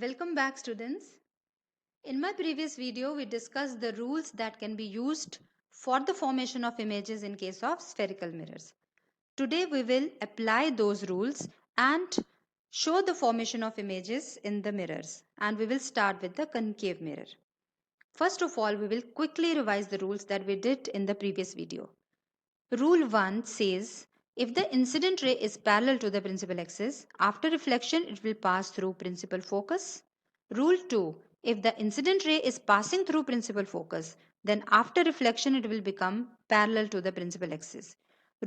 Welcome back, students. In my previous video, we discussed the rules that can be used for the formation of images in case of spherical mirrors. Today, we will apply those rules and show the formation of images in the mirrors. And we will start with the concave mirror. First of all, we will quickly revise the rules that we did in the previous video. Rule 1 says, if the incident ray is parallel to the principal axis, after reflection it will pass through principal focus. Rule 2, if the incident ray is passing through principal focus, then after reflection it will become parallel to the principal axis.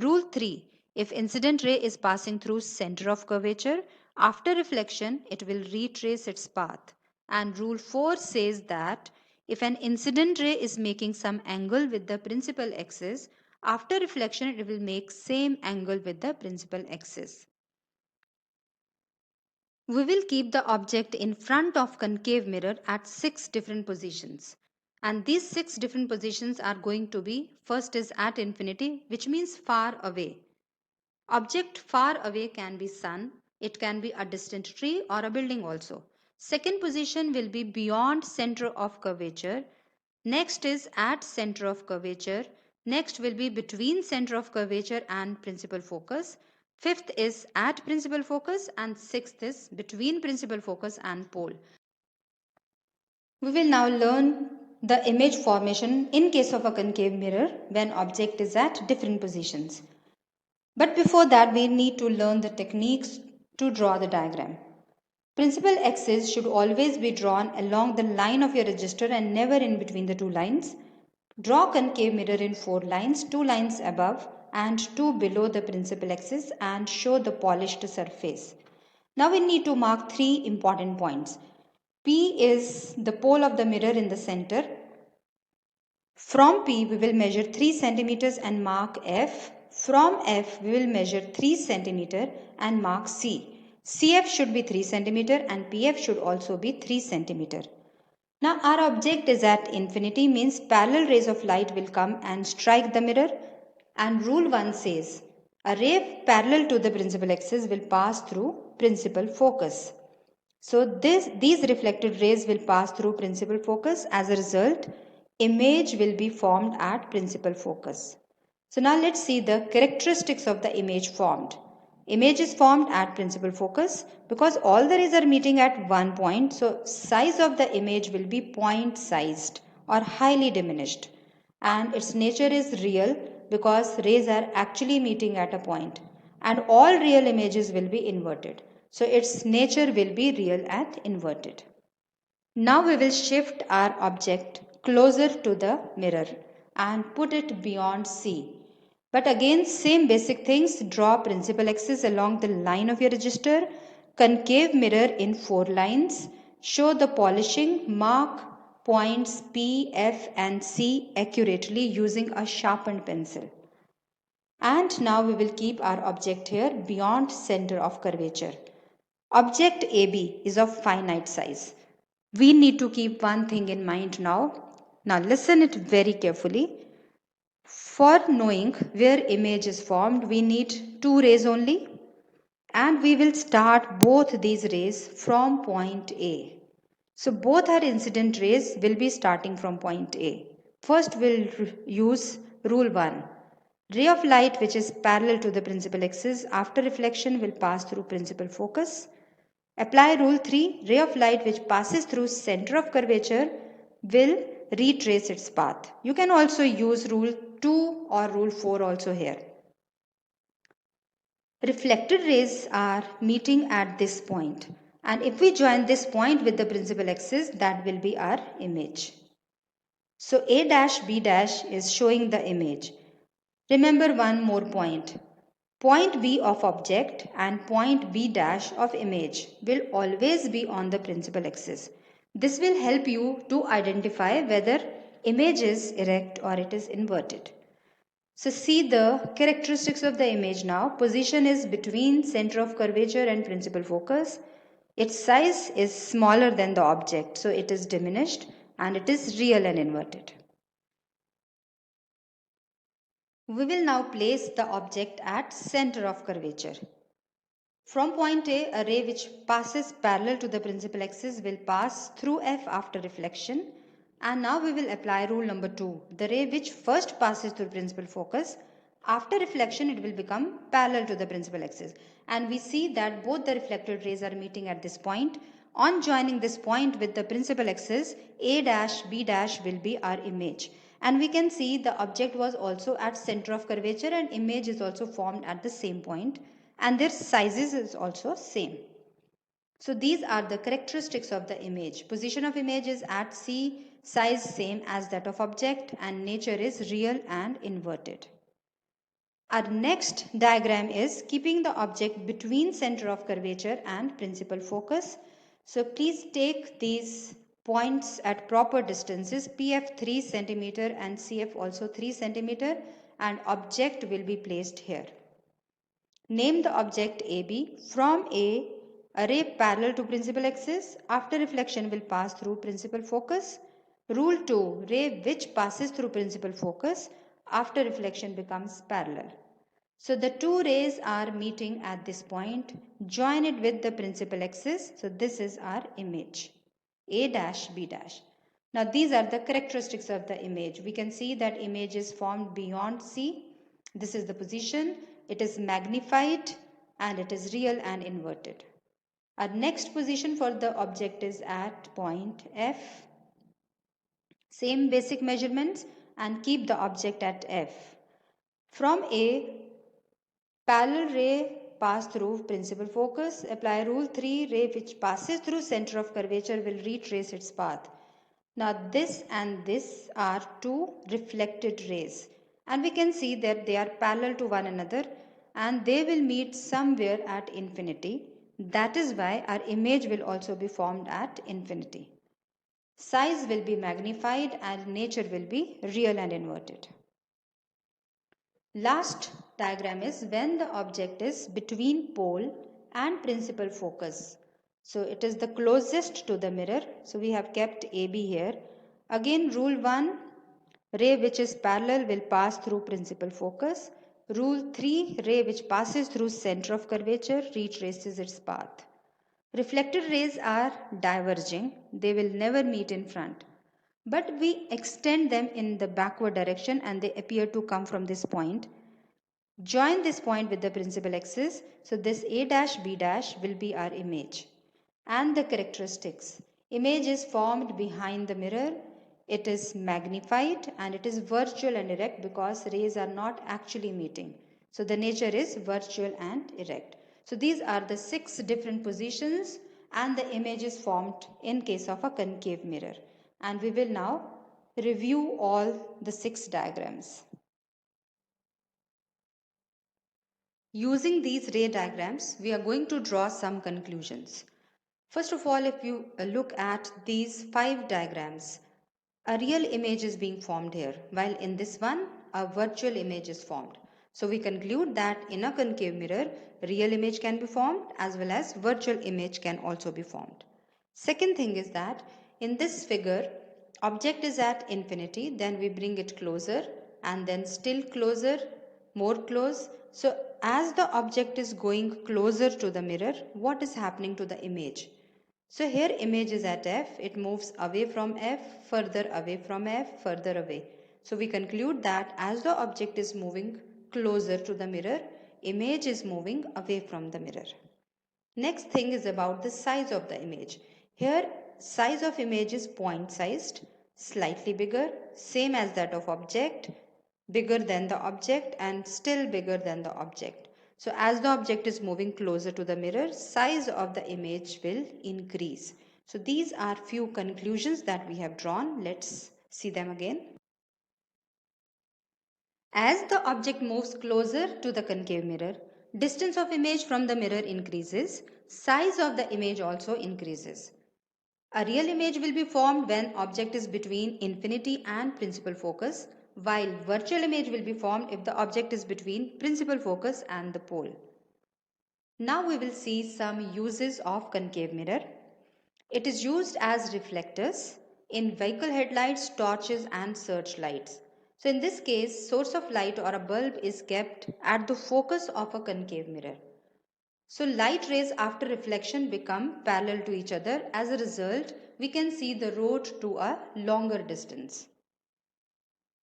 Rule 3, if incident ray is passing through center of curvature, after reflection it will retrace its path. And rule 4 says that if an incident ray is making some angle with the principal axis, after reflection, it will make same angle with the principal axis. We will keep the object in front of concave mirror at 6 different positions. And these 6 different positions are going to be, first is at infinity, which means far away. Object far away can be sun, it can be a distant tree or a building also. Second position will be beyond center of curvature. Next is at center of curvature. Next will be between center of curvature and principal focus. Fifth is at principal focus and sixth is between principal focus and pole. We will now learn the image formation in case of a concave mirror when object is at different positions. But before that, we need to learn the techniques to draw the diagram. Principal axis should always be drawn along the line of your register and never in between the two lines. Draw concave mirror in 4 lines, 2 lines above and 2 below the principal axis and show the polished surface. Now we need to mark 3 important points. P is the pole of the mirror in the center. From P we will measure 3 centimeters and mark F. From F we will measure 3 centimeter and mark C. CF should be 3 centimeter and PF should also be 3 centimeter. Now our object is at infinity, means parallel rays of light will come and strike the mirror, and rule 1 says a ray parallel to the principal axis will pass through principal focus. So these reflected rays will pass through principal focus. As a result, image will be formed at principal focus. So now let's see the characteristics of the image formed. Image is formed at principal focus because all the rays are meeting at one point. So size of the image will be point sized or highly diminished. And its nature is real because rays are actually meeting at a point. And all real images will be inverted. So its nature will be real and inverted. Now we will shift our object closer to the mirror and put it beyond C. But again, same basic things. Draw principal axis along the line of your register. Concave mirror in 4 lines. Show the polishing. Mark points P, F and C accurately using a sharpened pencil. And now we will keep our object here beyond center of curvature. Object AB is of finite size. We need to keep one thing in mind now. Now listen it very carefully. For knowing where image is formed, we need 2 rays only, and we will start both these rays from point A. So both our incident rays will be starting from point A. First we'll use rule 1. Ray of light which is parallel to the principal axis after reflection will pass through principal focus. Apply rule 3. Ray of light which passes through center of curvature will retrace its path. You can also use rule 2 or rule 4 also here. Reflected rays are meeting at this point, and if we join this point with the principal axis, that will be our image. So A dash B dash is showing the image. Remember one more point. Point B of object and point B dash of image will always be on the principal axis. This will help you to identify whether image is erect or it is inverted. So see the characteristics of the image now. Position is between center of curvature and principal focus. Its size is smaller than the object, so it is diminished and it is real and inverted. We will now place the object at center of curvature. From point A, a ray which passes parallel to the principal axis will pass through F after reflection. And now we will apply rule number 2. The ray which first passes through principal focus, after reflection it will become parallel to the principal axis. And we see that both the reflected rays are meeting at this point. On joining this point with the principal axis, A dash, B dash will be our image. And we can see the object was also at center of curvature and image is also formed at the same point, and their sizes is also same. So these are the characteristics of the image. Position of image is at C, size same as that of object, and nature is real and inverted. Our next diagram is keeping the object between center of curvature and principal focus. So please take these points at proper distances, PF 3 centimeter and CF also 3 centimeter, and object will be placed here. Name the object AB. From A, a ray parallel to principal axis. After reflection will pass through principal focus. Rule 2. Ray which passes through principal focus after reflection becomes parallel. So the two rays are meeting at this point. Join it with the principal axis. So this is our image. A dash, B dash. Now these are the characteristics of the image. We can see that image is formed beyond C. This is the position. It is magnified and it is real and inverted. Our next position for the object is at point F. Same basic measurements and keep the object at F. From A, parallel ray pass through principal focus. Apply rule 3. Ray which passes through center of curvature will retrace its path. Now this and this are two reflected rays, and we can see that they are parallel to one another and they will meet somewhere at infinity. That is why our image will also be formed at infinity. Size will be magnified and nature will be real and inverted. Last diagram is when the object is between pole and principal focus. So it is the closest to the mirror. So we have kept AB here. Again rule 1, ray which is parallel will pass through principal focus. Rule 3, ray which passes through center of curvature retraces its path. Reflected rays are diverging. They will never meet in front. But we extend them in the backward direction and they appear to come from this point. Join this point with the principal axis. So this A dash B dash will be our image. And the characteristics. Image is formed behind the mirror. It is magnified and it is virtual and erect because rays are not actually meeting. So the nature is virtual and erect. So these are the 6 different positions and the image is formed in case of a concave mirror. And we will now review all the 6 diagrams. Using these ray diagrams, we are going to draw some conclusions. First of all, if you look at these 5 diagrams, a real image is being formed here, while in this one, a virtual image is formed. So we conclude that in a concave mirror, real image can be formed as well as virtual image can also be formed. Second thing is that in this figure, object is at infinity, then we bring it closer and then still closer, more close. So as the object is going closer to the mirror, what is happening to the image? So here image is at F, it moves away from F, further away from F, further away. So we conclude that as the object is moving closer to the mirror, image is moving away from the mirror. Next thing is about the size of the image. Here size of image is point sized, slightly bigger, same as that of object, bigger than the object and still bigger than the object. So as the object is moving closer to the mirror, size of the image will increase. So these are few conclusions that we have drawn. Let's see them again. As the object moves closer to the concave mirror, distance of image from the mirror increases, size of the image also increases. A real image will be formed when object is between infinity and principal focus, while virtual image will be formed if the object is between principal focus and the pole. Now we will see some uses of concave mirror. It is used as reflectors in vehicle headlights, torches and searchlights. So in this case, source of light or a bulb is kept at the focus of a concave mirror. So light rays after reflection become parallel to each other. As a result, we can see the road to a longer distance.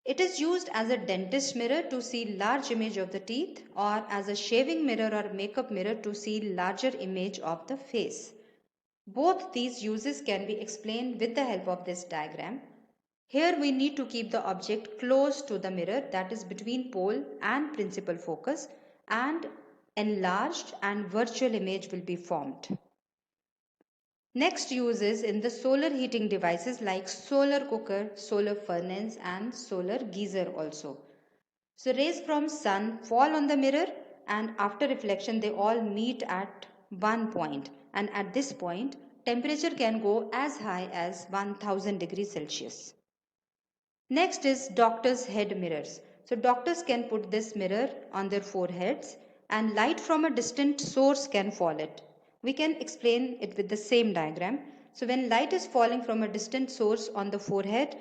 It is used as a dentist mirror to see large image of the teeth, or as a shaving mirror or makeup mirror to see larger image of the face. Both these uses can be explained with the help of this diagram. Here we need to keep the object close to the mirror, that is between pole and principal focus, and enlarged and virtual image will be formed. Next use is in the solar heating devices like solar cooker, solar furnace and solar geyser also. So rays from sun fall on the mirror, and after reflection they all meet at one point, and at this point temperature can go as high as 1000 degrees Celsius. Next is doctors' head mirrors. So doctors can put this mirror on their foreheads and light from a distant source can fall it. We can explain it with the same diagram. So when light is falling from a distant source on the forehead,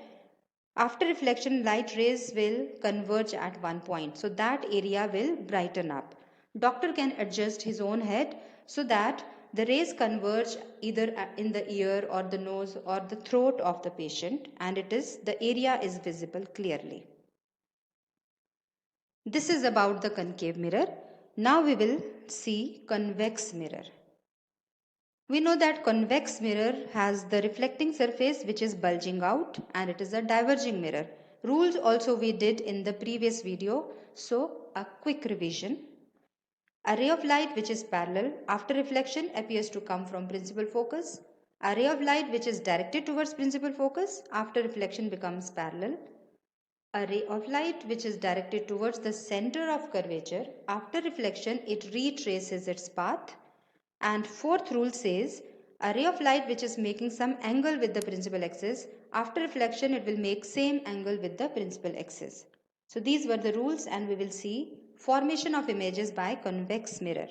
after reflection light rays will converge at one point. So that area will brighten up. Doctor can adjust his own head so that the rays converge either in the ear or the nose or the throat of the patient, and the area is visible clearly. This is about the concave mirror. Now we will see convex mirror. We know that convex mirror has the reflecting surface which is bulging out, and it is a diverging mirror. Rules also we did in the previous video, so a quick revision. A ray of light which is parallel after reflection appears to come from principal focus. A ray of light which is directed towards principal focus after reflection becomes parallel. A ray of light which is directed towards the center of curvature, after reflection it retraces its path. And fourth rule says a ray of light which is making some angle with the principal axis, after reflection it will make same angle with the principal axis. So these were the rules, and we will see formation of images by convex mirror.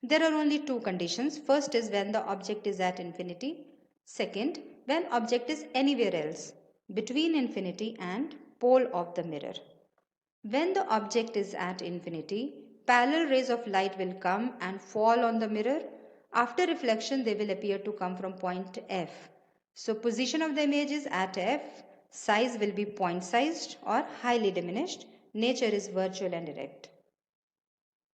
There are only two conditions. First is when the object is at infinity. Second, when object is anywhere else between infinity and pole of the mirror. When the object is at infinity, parallel rays of light will come and fall on the mirror. After reflection, they will appear to come from point F. So position of the image is at F, size will be point sized or highly diminished, nature is virtual and direct.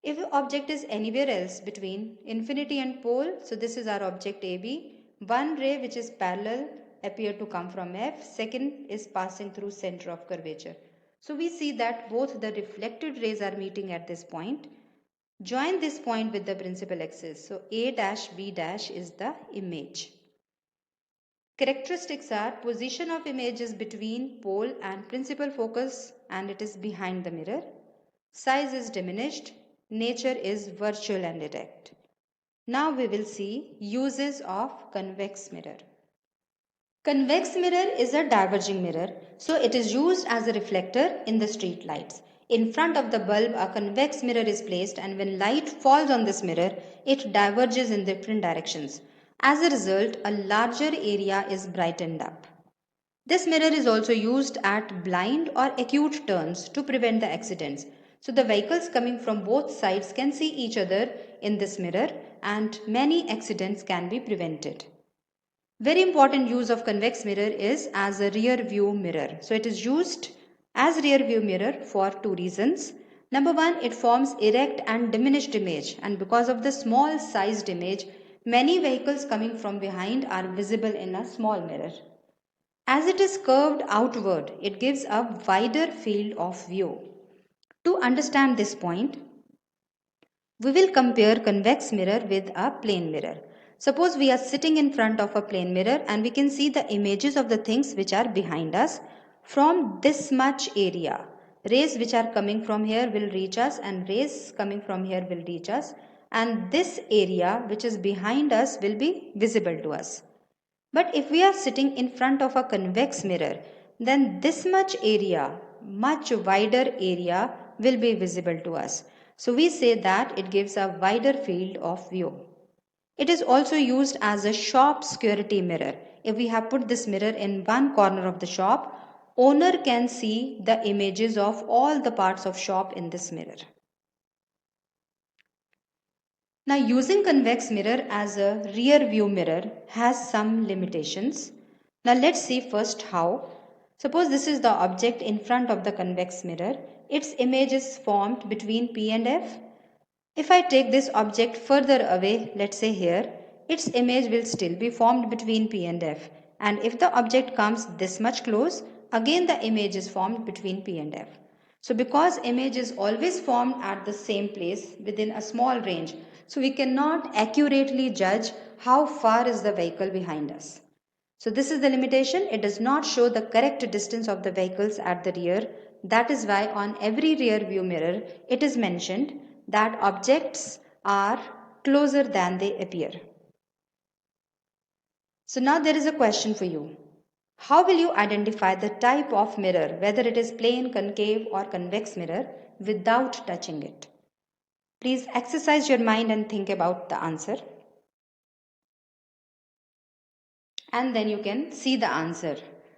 If the object is anywhere else between infinity and pole, so this is our object AB, one ray which is parallel appear to come from F, second is passing through center of curvature. So we see that both the reflected rays are meeting at this point. Join this point with the principal axis. So A dash B dash is the image. Characteristics are position of image is between pole and principal focus, and it is behind the mirror. Size is diminished. Nature is virtual and direct. Now we will see uses of convex mirror. Convex mirror is a diverging mirror, so it is used as a reflector in the street lights. In front of the bulb, a convex mirror is placed, and when light falls on this mirror, it diverges in different directions. As a result, a larger area is brightened up. This mirror is also used at blind or acute turns to prevent the accidents. So the vehicles coming from both sides can see each other in this mirror, and many accidents can be prevented. Very important use of convex mirror is as a rear view mirror. So it is used as rear view mirror for two reasons. Number one, it forms erect and diminished image, and because of the small sized image, many vehicles coming from behind are visible in a small mirror. As it is curved outward, it gives a wider field of view. To understand this point, we will compare convex mirror with a plane mirror. Suppose we are sitting in front of a plane mirror and we can see the images of the things which are behind us from this much area. Rays which are coming from here will reach us, and rays coming from here will reach us, and this area which is behind us will be visible to us. But if we are sitting in front of a convex mirror, then this much area, much wider area, will be visible to us. So we say that it gives a wider field of view. It is also used as a shop security mirror. If we have put this mirror in one corner of the shop, owner can see the images of all the parts of shop in this mirror. Now using convex mirror as a rear view mirror has some limitations. Now let's see first how. Suppose this is the object in front of the convex mirror. Its image is formed between P and F. If I take this object further away, let's say here, its image will still be formed between P and F. And if the object comes this much close, again the image is formed between P and F. So because image is always formed at the same place within a small range, so we cannot accurately judge how far is the vehicle behind us. So this is the limitation. It does not show the correct distance of the vehicles at the rear. That is why on every rear view mirror, it is mentioned that objects are closer than they appear. So now there is a question for you. How will you identify the type of mirror, whether it is plane, concave or convex mirror, without touching it? Please exercise your mind and think about the answer. And then you can see the answer.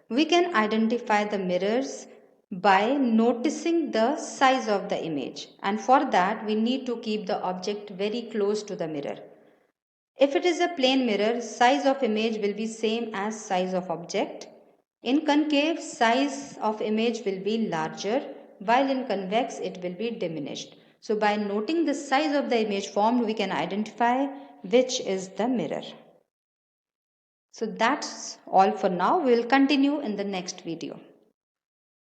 We can identify the mirrors by noticing the size of the image, and for that we need to keep the object very close to the mirror. If it is a plane mirror, size of image will be same as size of object. In concave, size of image will be larger, while in convex it will be diminished. So by noting the size of the image formed, we can identify which is the mirror. So that's all for now. We will continue in the next video.